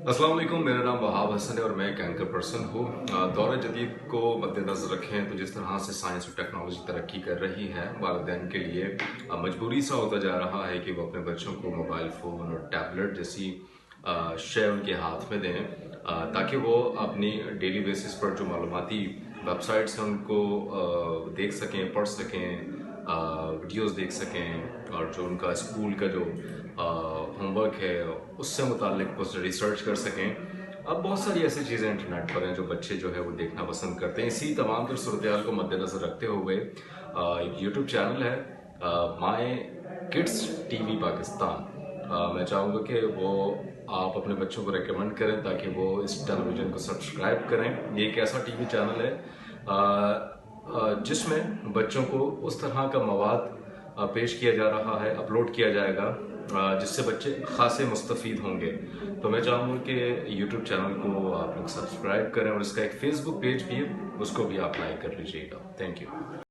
अस्सलाम वालेकुम, मेरा नाम वहाब हसन है और मैं एक एंकर पर्सन हूँ। दौर जदीद को मद्देनज़र रखें तो जिस तरह से साइंस और टेक्नोलॉजी तरक्की कर रही है, वालिदैन के लिए मजबूरी सा होता जा रहा है कि वो अपने बच्चों को मोबाइल फ़ोन और टैबलेट जैसी शय उनके हाथ में दें, ताकि वो अपनी डेली बेसिस पर जो मालूमाती वेबसाइट्स हैं उनको देख सकें, पढ़ सकें, वीडियोस देख सकें, और जो उनका स्कूल का जो होमवर्क है उससे मुतालिक कुछ रिसर्च कर सकें। अब बहुत सारी ऐसी चीज़ें इंटरनेट पर हैं जो बच्चे जो है वो देखना पसंद करते हैं। इसी तमाम तर सूरत हाल को मद्देनज़र रखते हुए एक यूट्यूब चैनल है माई किड्स टीवी पाकिस्तान। मैं चाहूँगा कि वो आप अपने बच्चों को रेकमेंड करें ताकि वो इस टेलीविज़न को सब्सक्राइब करें। ये एक ऐसा टीवी चैनल है जिसमें बच्चों को उस तरह का मवाद पेश किया जा रहा है, अपलोड किया जाएगा जिससे बच्चे खासे मुस्तफ़ीद होंगे। तो मैं चाहूँगा कि यूट्यूब चैनल को आप लोग सब्सक्राइब करें और इसका एक फ़ेसबुक पेज भी है, उसको भी आप लाइक कर लीजिएगा। Thank you.